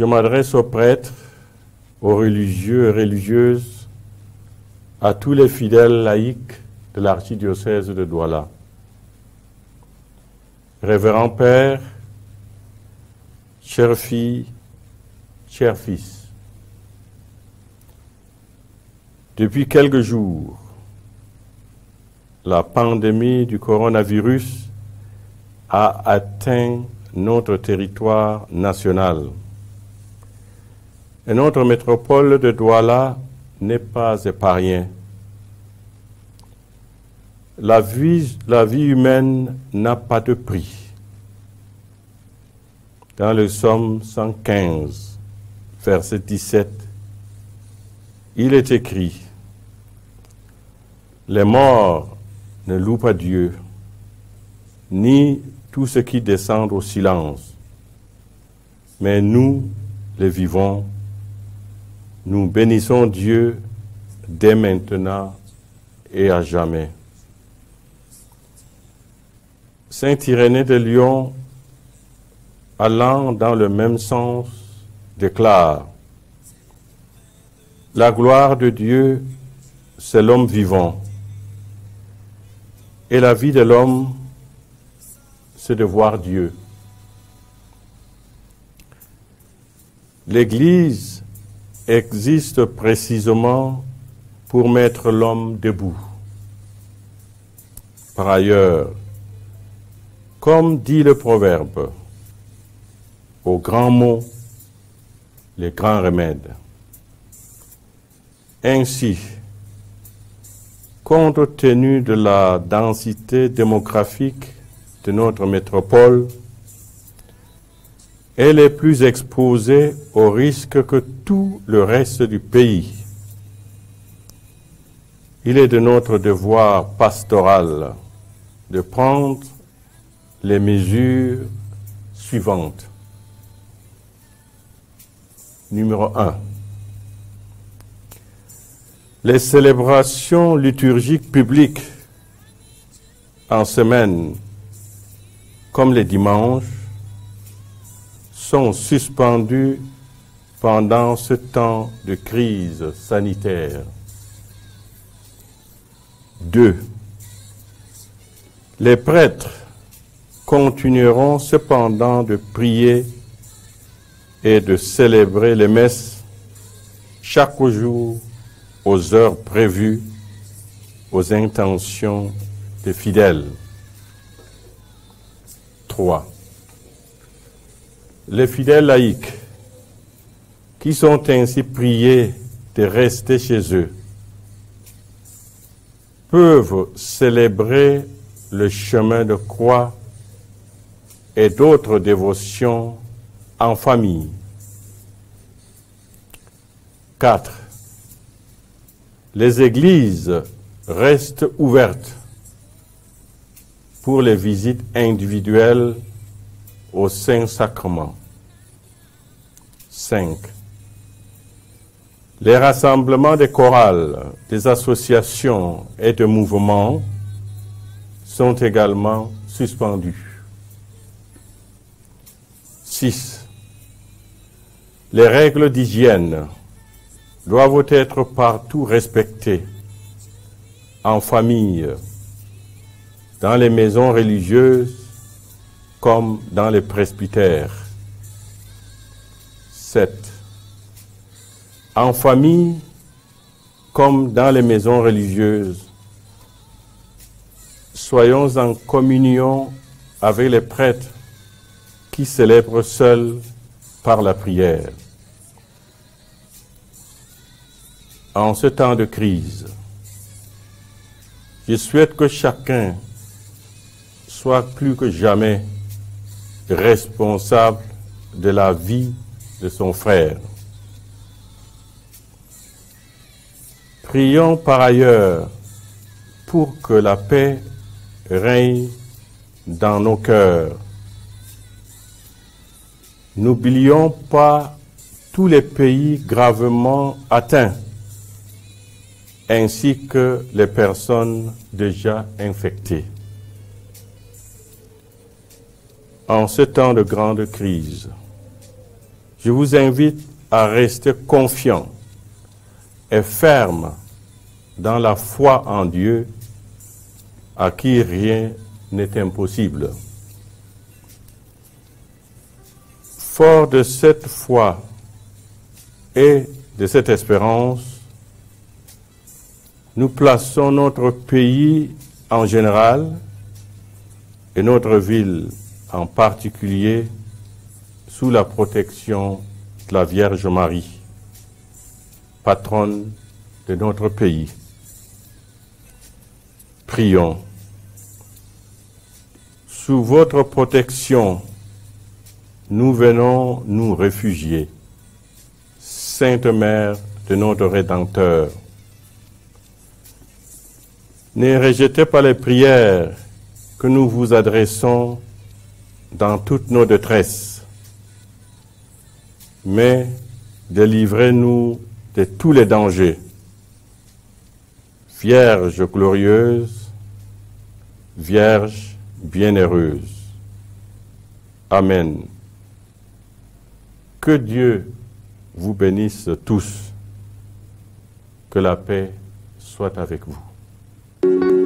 Je m'adresse aux prêtres, aux religieux et religieuses, à tous les fidèles laïcs de l'archidiocèse de Douala. Révérend Père, chère fille, cher fils, depuis quelques jours, la pandémie du coronavirus a atteint notre territoire national. Et notre métropole de Douala n'est pas épargnée. La vie humaine n'a pas de prix. Dans le psaume 115, verset 17, il est écrit: les morts ne louent pas Dieu, ni tout ce qui descend au silence. Mais nous, les vivants, nous bénissons Dieu dès maintenant et à jamais. Saint Irénée de Lyon, allant dans le même sens, déclare: la gloire de Dieu, c'est l'homme vivant, et la vie de l'homme, c'est de voir Dieu. L'Église existe précisément pour mettre l'homme debout. Par ailleurs, comme dit le proverbe, aux grands mots, les grands remèdes. Ainsi, compte tenu de la densité démographique de notre métropole, elle est plus exposée au risque que tout le reste du pays. Il est de notre devoir pastoral de prendre les mesures suivantes. Numéro 1. Les célébrations liturgiques publiques en semaine, comme les dimanches, sont suspendues pendant ce temps de crise sanitaire. 2. Les prêtres continueront cependant de prier et de célébrer les messes chaque jour aux heures prévues, aux intentions des fidèles. 3. Les fidèles laïcs, qui sont ainsi priés de rester chez eux, peuvent célébrer le chemin de croix et d'autres dévotions en famille. 4. Les églises restent ouvertes pour les visites individuelles au Saint-Sacrement. 5. Les rassemblements des chorales, des associations et de mouvements sont également suspendus. 6. Les règles d'hygiène doivent être partout respectées, en famille, dans les maisons religieuses comme dans les presbytères. 7. En famille comme dans les maisons religieuses, soyons en communion avec les prêtres qui célèbrent seuls par la prière. En ce temps de crise, je souhaite que chacun soit plus que jamais responsable de la vie de son frère. Prions par ailleurs pour que la paix règne dans nos cœurs. N'oublions pas tous les pays gravement atteints, ainsi que les personnes déjà infectées. En ce temps de grande crise, je vous invite à rester confiant et ferme dans la foi en Dieu, à qui rien n'est impossible. Fort de cette foi et de cette espérance, nous plaçons notre pays en général et notre ville en particulier sous la protection de la Vierge Marie, patronne de notre pays. Prions. Sous votre protection, nous venons nous réfugier. Sainte Mère de notre Rédempteur, ne rejetez pas les prières que nous vous adressons dans toutes nos détresses, mais délivrez-nous de tous les dangers. Vierge glorieuse, Vierge bienheureuse. Amen. Que Dieu vous bénisse tous. Que la paix soit avec vous.